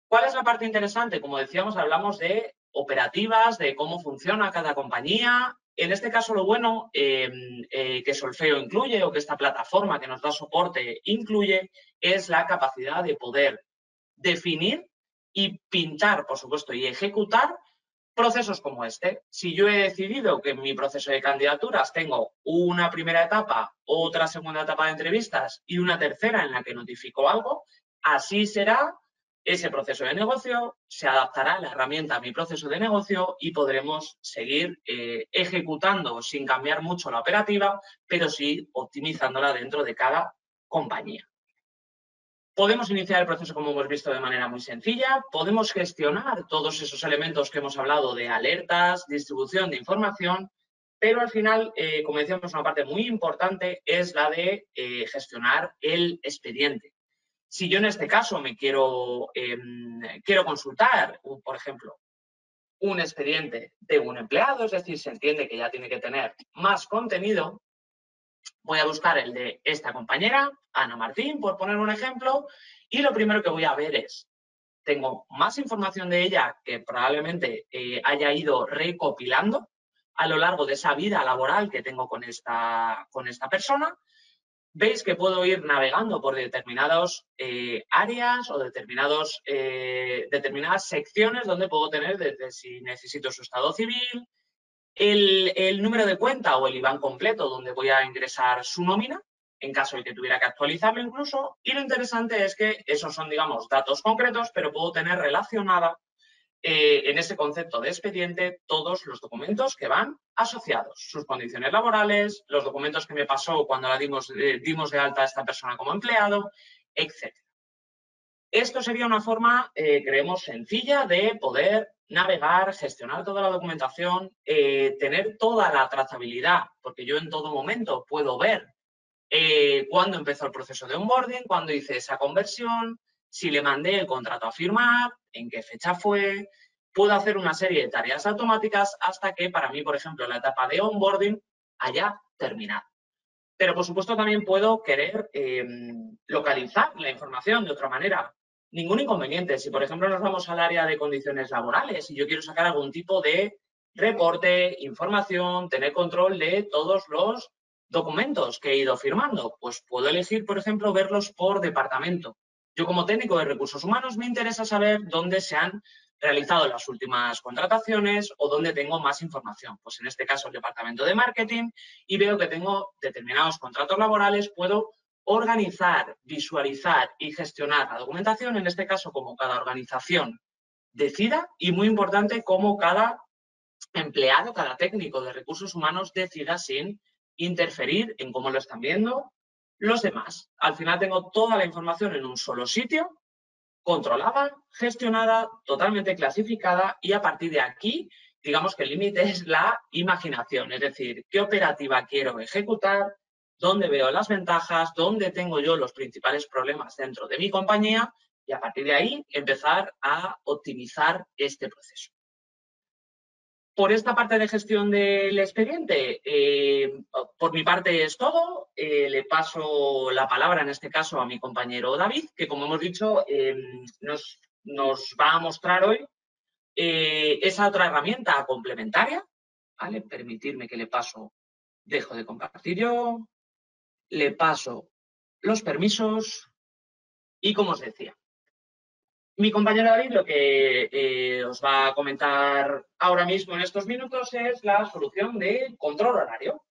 ¿Cuál es la parte interesante? Como decíamos, hablamos de operativas, de cómo funciona cada compañía. En este caso, lo bueno que Solfeo incluye, o que esta plataforma que nos da soporte incluye, es la capacidad de poder definir y pintar, por supuesto, y ejecutar procesos como este. Si yo he decidido que en mi proceso de candidaturas tengo una primera etapa, otra segunda etapa de entrevistas y una tercera en la que notifico algo, así será ese proceso de negocio, se adaptará la herramienta a mi proceso de negocio y podremos seguir ejecutando sin cambiar mucho la operativa, pero sí optimizándola dentro de cada compañía. Podemos iniciar el proceso, como hemos visto, de manera muy sencilla. Podemos gestionar todos esos elementos que hemos hablado de alertas, distribución de información, pero al final, como decíamos, una parte muy importante es la de gestionar el expediente. Si yo en este caso me quiero consultar, por ejemplo, un expediente de un empleado, es decir, se entiende que ya tiene que tener más contenido, voy a buscar el de esta compañera, Ana Martín, por poner un ejemplo, y lo primero que voy a ver es, tengo más información de ella que probablemente haya ido recopilando a lo largo de esa vida laboral que tengo con esta persona. Veis que puedo ir navegando por determinadas áreas o determinadas secciones donde puedo tener desde si necesito su estado civil, el número de cuenta o el IBAN completo donde voy a ingresar su nómina, en caso de que tuviera que actualizarlo incluso. Y lo interesante es que esos son, digamos, datos concretos, pero puedo tener relacionada en ese concepto de expediente todos los documentos que van asociados, sus condiciones laborales, los documentos que me pasó cuando la dimos de alta a esta persona como empleado, etc. Esto sería una forma, creemos, sencilla de poder navegar, gestionar toda la documentación, tener toda la trazabilidad, porque yo en todo momento puedo ver cuándo empezó el proceso de onboarding, cuándo hice esa conversión, si le mandé el contrato a firmar, en qué fecha fue. Puedo hacer una serie de tareas automáticas hasta que, para mí, por ejemplo, la etapa de onboarding haya terminado. Pero, por supuesto, también puedo querer localizar la información de otra manera. Ningún inconveniente. Si, por ejemplo, nos vamos al área de condiciones laborales y yo quiero sacar algún tipo de reporte, información, tener control de todos los documentos que he ido firmando, pues puedo elegir, por ejemplo, verlos por departamento. Yo, como técnico de recursos humanos, me interesa saber dónde se han realizado las últimas contrataciones o dónde tengo más información. Pues en este caso, el departamento de marketing, y veo que tengo determinados contratos laborales, puedo organizar, visualizar y gestionar la documentación. En este caso, como cada organización decida y muy importante cómo cada empleado, cada técnico de recursos humanos decida sin interferir en cómo lo están viendo los demás. Al final tengo toda la información en un solo sitio, controlada, gestionada, totalmente clasificada y a partir de aquí, digamos que el límite es la imaginación, es decir, qué operativa quiero ejecutar, dónde veo las ventajas, dónde tengo yo los principales problemas dentro de mi compañía y a partir de ahí empezar a optimizar este proceso. Por esta parte de gestión del expediente, por mi parte es todo. Le paso la palabra, en este caso, a mi compañero David, que, como hemos dicho, nos va a mostrar hoy esa otra herramienta complementaria. ¿Vale? Permitirme que le paso, dejo de compartir yo, le paso los permisos y, como os decía, mi compañero David lo que os va a comentar ahora mismo en estos minutos es la solución de control horario.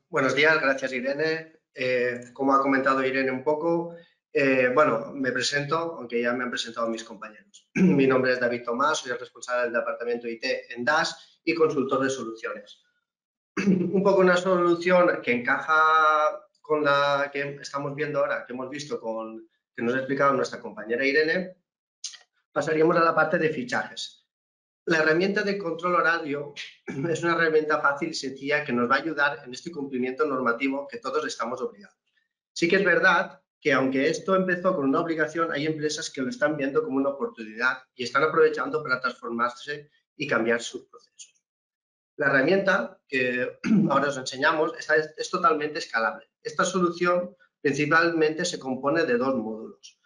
Buenos días, gracias Irene. Como ha comentado Irene un poco, bueno, me presento, aunque ya me han presentado mis compañeros. Mi nombre es David Tomás, soy el responsable del departamento IT en DAS y consultor de soluciones. Un poco una solución que encaja con la que estamos viendo ahora, que hemos visto que nos ha explicado nuestra compañera Irene. Pasaríamos a la parte de fichajes. La herramienta de control horario es una herramienta fácil y sencilla que nos va a ayudar en este cumplimiento normativo que todos estamos obligados. Sí que es verdad que aunque esto empezó con una obligación, hay empresas que lo están viendo como una oportunidad y están aprovechando para transformarse y cambiar sus procesos. La herramienta que ahora os enseñamos es totalmente escalable. Esta solución principalmente se compone de dos módulos,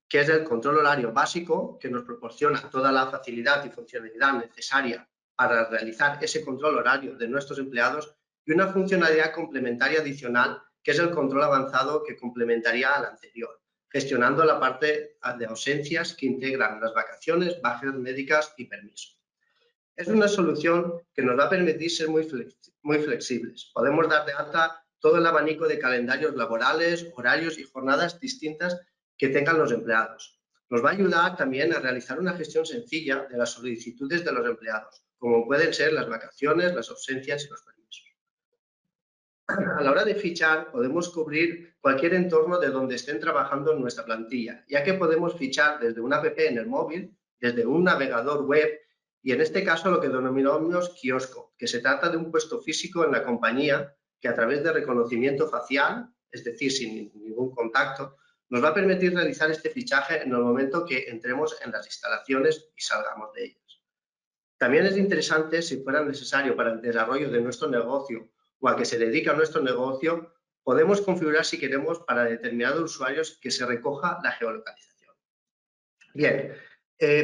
que es el control horario básico, que nos proporciona toda la facilidad y funcionalidad necesaria para realizar ese control horario de nuestros empleados, y una funcionalidad complementaria adicional, que es el control avanzado que complementaría al anterior, gestionando la parte de ausencias que integran las vacaciones, bajas médicas y permisos. Es una solución que nos va a permitir ser muy flexibles. Podemos dar de alta todo el abanico de calendarios laborales, horarios y jornadas distintas que tengan los empleados. Nos va a ayudar también a realizar una gestión sencilla de las solicitudes de los empleados, como pueden ser las vacaciones, las ausencias y los permisos. A la hora de fichar, podemos cubrir cualquier entorno de donde estén trabajando en nuestra plantilla, ya que podemos fichar desde una app en el móvil, desde un navegador web y en este caso lo que denominamos kiosco, que se trata de un puesto físico en la compañía que a través de reconocimiento facial, es decir, sin ningún contacto, nos va a permitir realizar este fichaje en el momento que entremos en las instalaciones y salgamos de ellas. También es interesante, si fuera necesario para el desarrollo de nuestro negocio o a que se dedica a nuestro negocio, podemos configurar si queremos para determinados usuarios que se recoja la geolocalización. Bien,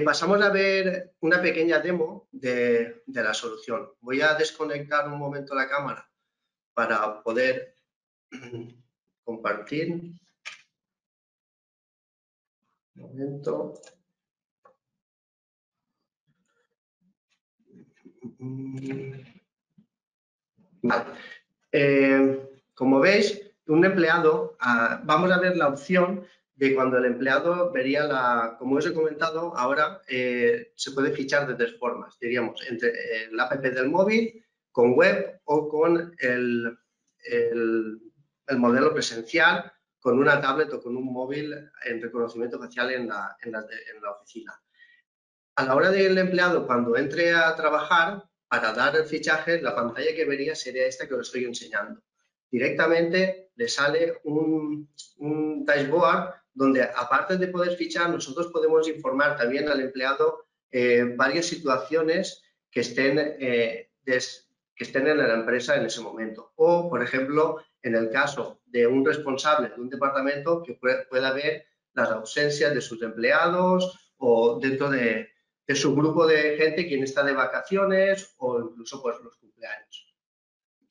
pasamos a ver una pequeña demo de la solución. Voy a desconectar un momento la cámara para poder compartir. Un momento. Vale. Como veis, un empleado, vamos a ver la opción de cuando el empleado vería como os he comentado, ahora se puede fichar de tres formas, diríamos, entre la app del móvil, con web o con el modelo presencial, con una tablet o con un móvil en reconocimiento facial en la oficina. A la hora del empleado, cuando entre a trabajar, para dar el fichaje, la pantalla que vería sería esta que os estoy enseñando. Directamente le sale un dashboard donde, aparte de poder fichar, nosotros podemos informar también al empleado varias situaciones que estén en la empresa en ese momento. O, por ejemplo, en el caso de un responsable de un departamento, que pueda ver las ausencias de sus empleados o dentro de su grupo de gente, quien está de vacaciones o incluso pues los cumpleaños.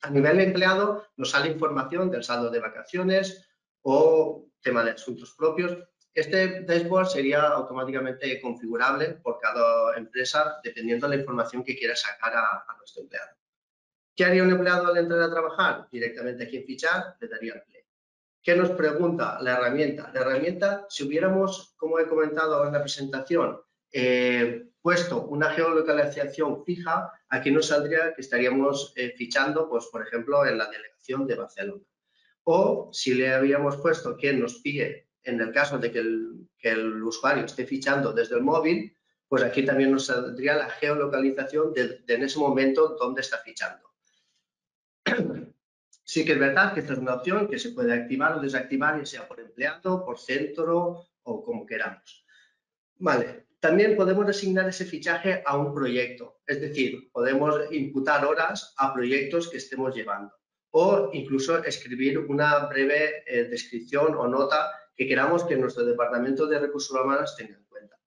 A nivel de empleado nos sale información del saldo de vacaciones o tema de asuntos propios. Este dashboard sería automáticamente configurable por cada empresa dependiendo de la información que quiera sacar a nuestro empleado. ¿Qué haría un empleado al entrar a trabajar? Directamente aquí en fichar le daría el play. ¿Qué nos pregunta la herramienta? La herramienta, si hubiéramos, como he comentado en la presentación, puesto una geolocalización fija, aquí nos saldría que estaríamos fichando, pues, por ejemplo, en la delegación de Barcelona. O si le habíamos puesto que nos pille, en el caso de que el usuario esté fichando desde el móvil, pues aquí también nos saldría la geolocalización de en ese momento dónde está fichando. Sí que es verdad que esta es una opción que se puede activar o desactivar, ya sea por empleado, por centro o como queramos. Vale, también podemos asignar ese fichaje a un proyecto, es decir, podemos imputar horas a proyectos que estemos llevando o incluso escribir una breve descripción o nota que queramos que nuestro departamento de recursos humanos tenga en cuenta.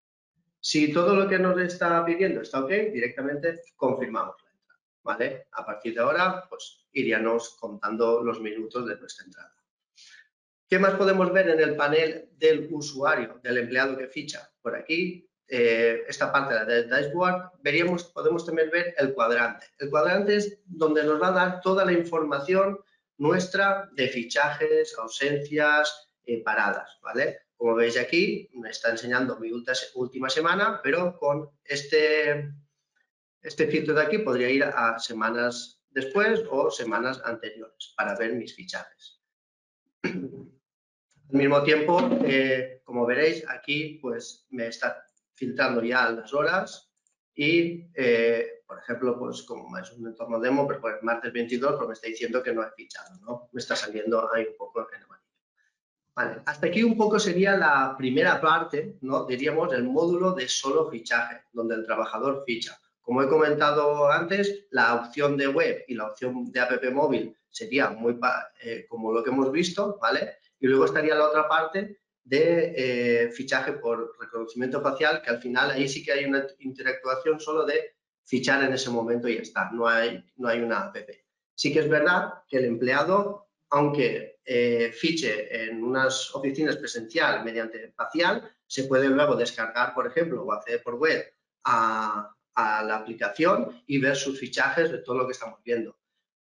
Si todo lo que nos está pidiendo está ok, directamente confirmamos la entrada, ¿vale? A partir de ahora, pues iríamos contando los minutos de nuestra entrada. ¿Qué más podemos ver en el panel del usuario, del empleado que ficha? Por aquí, esta parte del dashboard, podemos también ver el cuadrante. El cuadrante es donde nos va a dar toda la información nuestra de fichajes, ausencias, paradas, ¿vale? Como veis aquí, me está enseñando mi última semana, pero con este filtro de aquí podría ir a semanas después o semanas anteriores para ver mis fichajes. Al mismo tiempo, como veréis, aquí pues me está filtrando ya las horas y, por ejemplo, pues como es un entorno demo, pero por el martes 22 pues me está diciendo que no he fichado, ¿no? Me está saliendo ahí un poco en amarillo. Vale, hasta aquí un poco sería la primera parte, ¿no? Diríamos el módulo de solo fichaje, donde el trabajador ficha. Como he comentado antes, la opción de web y la opción de app móvil sería muy como lo que hemos visto, ¿vale? Y luego estaría la otra parte de fichaje por reconocimiento facial, que al final ahí sí que hay una interactuación solo de fichar en ese momento y ya está, no hay una app. Sí que es verdad que el empleado, aunque fiche en unas oficinas presencial mediante facial, se puede luego descargar, por ejemplo, o acceder por web a la aplicación y ver sus fichajes de todo lo que estamos viendo.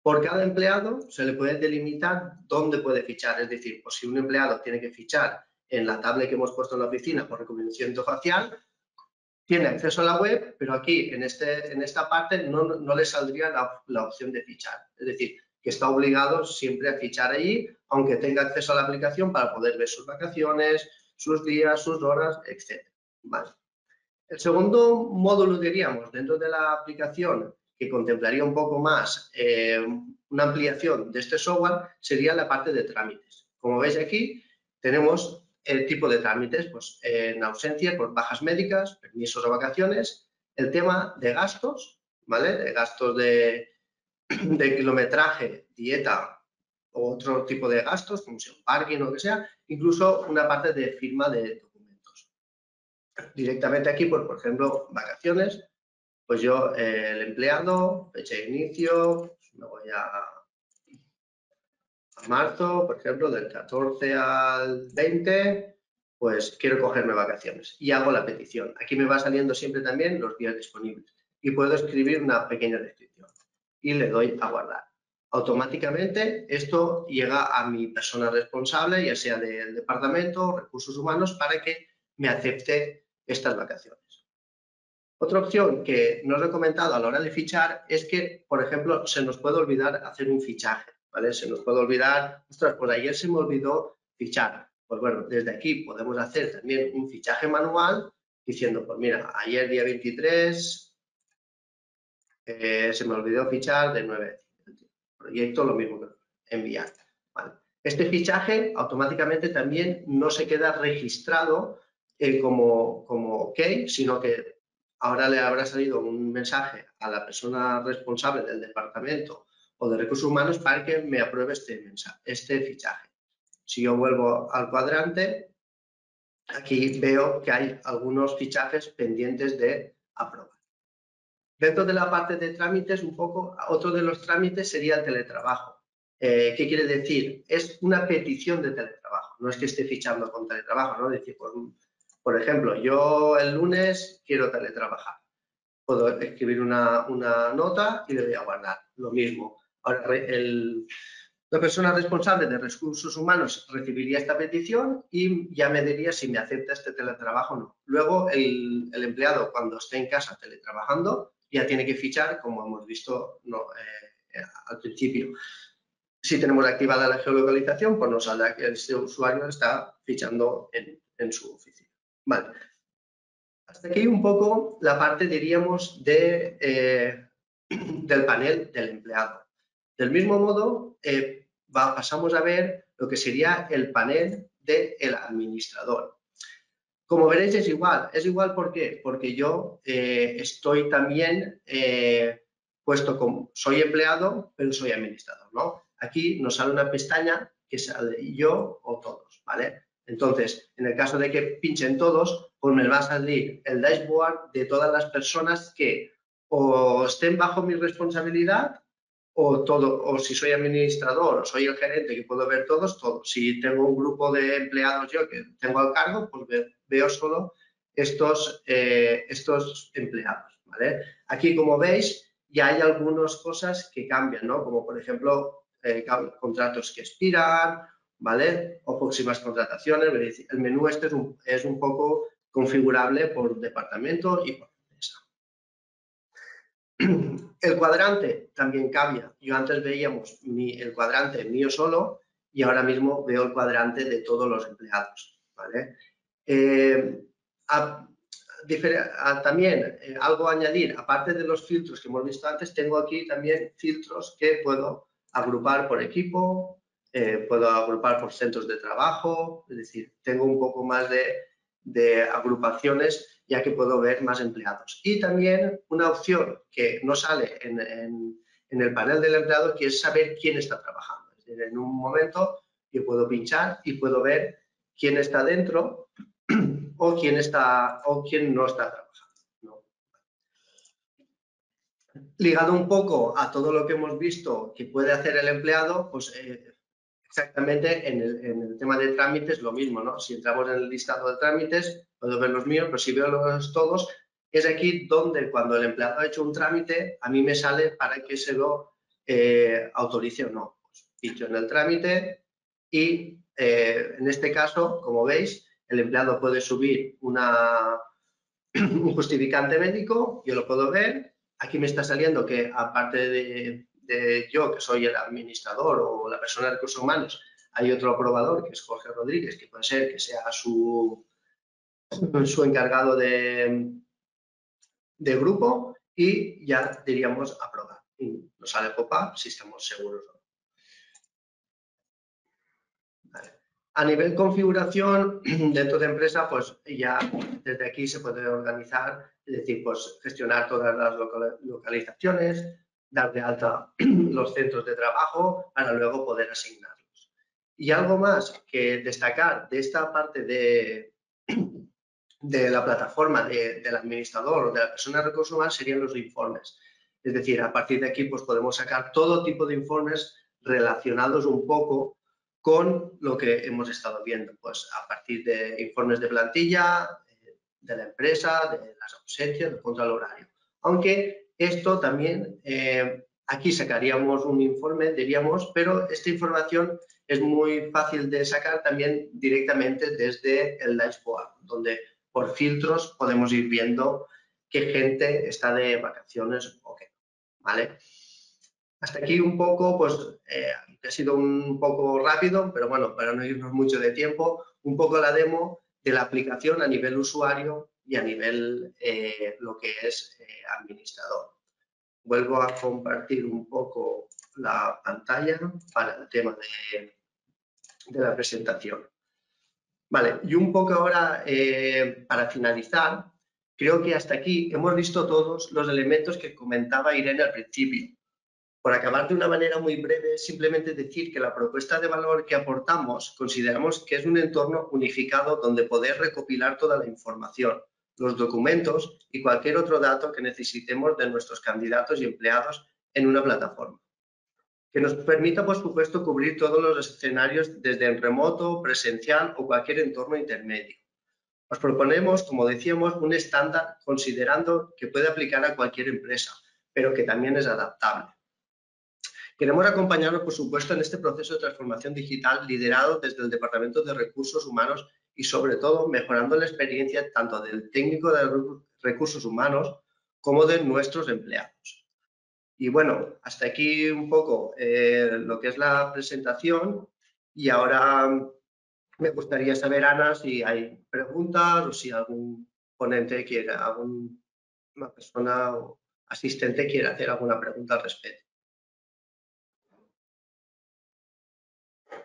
Por cada empleado se le puede delimitar dónde puede fichar, es decir, pues si un empleado tiene que fichar en la tablet que hemos puesto en la oficina por reconocimiento facial, tiene acceso a la web, pero aquí en esta parte no le saldría la opción de fichar, es decir, que está obligado siempre a fichar allí, aunque tenga acceso a la aplicación para poder ver sus vacaciones, sus días, sus horas, etc. Vale. El segundo módulo, diríamos, dentro de la aplicación que contemplaría un poco más una ampliación de este software sería la parte de trámites. Como veis aquí, tenemos el tipo de trámites, pues en ausencia, por bajas médicas, permisos o vacaciones, el tema de gastos, ¿vale? De gastos de kilometraje, dieta o otro tipo de gastos, como sea un parking o lo que sea, incluso una parte de firma de documentos. Directamente aquí, por ejemplo, vacaciones, pues yo, el empleado, fecha de inicio, pues me voy a marzo, por ejemplo, del 14 al 20, pues quiero cogerme vacaciones y hago la petición. Aquí me va saliendo siempre también los días disponibles y puedo escribir una pequeña descripción y le doy a guardar. Automáticamente esto llega a mi persona responsable, ya sea del departamento, recursos humanos, para que me acepte estas vacaciones. Otra opción que no os he comentado a la hora de fichar es que, por ejemplo, se nos puede olvidar hacer un fichaje, ¿vale? Se nos puede olvidar, ostras, pues ayer se me olvidó fichar. Pues bueno, desde aquí podemos hacer también un fichaje manual diciendo, pues mira, ayer día 23 se me olvidó fichar de 9 a 10. Proyecto, lo mismo que enviar. ¿Vale? Este fichaje automáticamente también no se queda registrado como OK, sino que ahora le habrá salido un mensaje a la persona responsable del departamento o de recursos humanos para que me apruebe este fichaje. Si yo vuelvo al cuadrante, aquí veo que hay algunos fichajes pendientes de aprobar. Dentro de la parte de trámites, un poco, otro de los trámites sería el teletrabajo. ¿Qué quiere decir? Es una petición de teletrabajo, no es que esté fichando con teletrabajo, ¿no? Es decir, por ejemplo, yo el lunes quiero teletrabajar. Puedo escribir una nota y le voy a guardar. Lo mismo. Ahora, La persona responsable de recursos humanos recibiría esta petición y ya me diría si me acepta este teletrabajo o no. Luego, el empleado, cuando esté en casa teletrabajando, ya tiene que fichar, como hemos visto al principio. Si tenemos activada la geolocalización, pues nos saldrá que este usuario está fichando en su oficina. Vale. Hasta aquí un poco la parte, diríamos, del panel del empleado. Del mismo modo, pasamos a ver lo que sería el panel del administrador. Como veréis, es igual ¿por qué? Porque yo estoy también puesto como soy empleado, pero soy administrador, ¿no? Aquí nos sale una pestaña que sale yo o todos, ¿vale? Entonces, en el caso de que pinchen todos, pues me va a salir el dashboard de todas las personas que o estén bajo mi responsabilidad o si soy administrador o soy el gerente que puedo ver todos. Si tengo un grupo de empleados yo que tengo al cargo, pues veo solo estos empleados, ¿vale? Aquí, como veis, ya hay algunas cosas que cambian, ¿no? Como, por ejemplo, contratos que expiran, ¿vale? O próximas contrataciones. El menú este es un poco configurable por departamento y por empresa. El cuadrante también cambia. Yo antes veíamos el cuadrante mío solo y ahora mismo veo el cuadrante de todos los empleados, ¿vale? También algo a añadir, aparte de los filtros que hemos visto antes, tengo aquí también filtros que puedo agrupar por equipo, puedo agrupar por centros de trabajo, es decir, tengo un poco más de agrupaciones ya que puedo ver más empleados. Y también una opción que no sale en el panel del empleado, que es saber quién está trabajando. Es decir, en un momento yo puedo pinchar y puedo ver quién está dentro o quién no está trabajando, ¿no? Ligado un poco a todo lo que hemos visto que puede hacer el empleado, pues exactamente en el tema de trámites lo mismo, ¿no? Si entramos en el listado de trámites, puedo ver los míos, pero si veo los todos, es aquí donde cuando el empleado ha hecho un trámite, a mí me sale para que se lo autorice o no. Pues pincho en el trámite y en este caso, como veis, el empleado puede subir un justificante médico, yo lo puedo ver. Aquí me está saliendo que aparte de yo, que soy el administrador o la persona de recursos humanos, hay otro aprobador, que es Jorge Rodríguez, que puede ser que sea su encargado de grupo, y ya diríamos aprobar. Y nos sale pop-up si estamos seguros. Vale. A nivel configuración dentro de empresa, pues ya desde aquí se puede organizar, es decir, pues gestionar todas las localizaciones, dar de alta los centros de trabajo para luego poder asignarlos. Y algo más que destacar de esta parte de la plataforma del administrador o de la persona de recursos humanos serían los informes. Es decir, a partir de aquí pues podemos sacar todo tipo de informes relacionados un poco con lo que hemos estado viendo, pues a partir de informes de plantilla, de la empresa, de las ausencias, del control horario. Aunque esto también, aquí sacaríamos un informe, diríamos, pero esta información es muy fácil de sacar también directamente desde el dashboard, donde por filtros podemos ir viendo qué gente está de vacaciones o qué, ¿vale? Hasta aquí un poco, pues ha sido un poco rápido, pero bueno, para no irnos mucho de tiempo, un poco la demo de la aplicación a nivel usuario y a nivel lo que es administrador. Vuelvo a compartir un poco la pantalla para el tema de la presentación. Vale, y un poco ahora, para finalizar, creo que hasta aquí hemos visto todos los elementos que comentaba Irene al principio. Por acabar de una manera muy breve, simplemente decir que la propuesta de valor que aportamos consideramos que es un entorno unificado donde poder recopilar toda la información, los documentos y cualquier otro dato que necesitemos de nuestros candidatos y empleados en una plataforma. Que nos permita, por supuesto, cubrir todos los escenarios desde en remoto, presencial o cualquier entorno intermedio. Os proponemos, como decíamos, un estándar considerando que puede aplicar a cualquier empresa, pero que también es adaptable. Queremos acompañarnos, por supuesto, en este proceso de transformación digital liderado desde el Departamento de Recursos Humanos y, sobre todo, mejorando la experiencia tanto del técnico de recursos humanos como de nuestros empleados. Y bueno, hasta aquí un poco lo que es la presentación y ahora me gustaría saber, Ana, si hay preguntas o si algún ponente quiere, alguna persona o asistente quiere hacer alguna pregunta al respecto.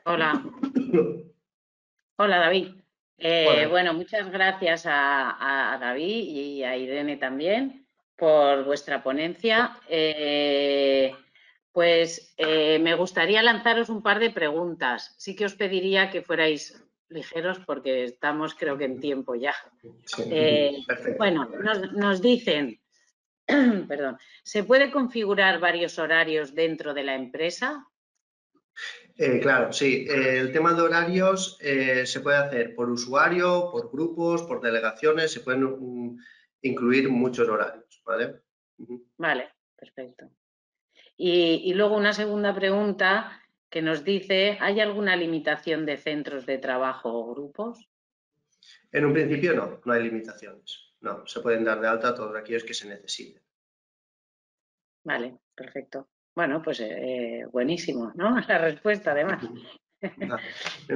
Hola. Hola, David. Hola. Bueno, muchas gracias a David y a Irene también por vuestra ponencia. Me gustaría lanzaros un par de preguntas. Sí que os pediría que fuerais ligeros porque estamos, creo que, en tiempo ya. Sí, perfecto. Bueno, nos dicen, perdón, ¿se puede configurar varios horarios dentro de la empresa? Claro, sí. El tema de horarios se puede hacer por usuario, por grupos, por delegaciones, se pueden incluir muchos horarios, ¿vale? Vale, perfecto. Y luego una segunda pregunta que nos dice, ¿hay alguna limitación de centros de trabajo o grupos? En un principio no hay limitaciones. No, se pueden dar de alta todos aquellos que se necesiten. Vale, perfecto. Bueno, pues buenísimo, ¿no? La respuesta, además.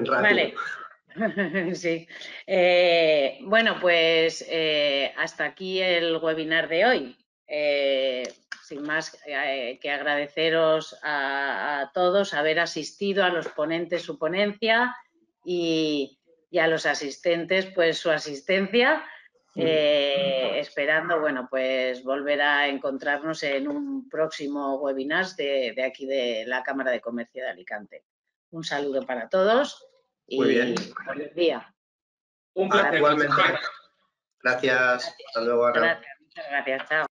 Vale. Sí. Bueno, pues hasta aquí el webinar de hoy. Sin más que agradeceros a todos haber asistido, a los ponentes su ponencia y a los asistentes pues su asistencia, esperando bueno pues volver a encontrarnos en un próximo webinar de aquí de la Cámara de Comercio de Alicante. Un saludo para todos Muy bien. Feliz día. Un placer. Igualmente. Gracias. Hasta luego, Ana. Gracias. Muchas gracias. Chao.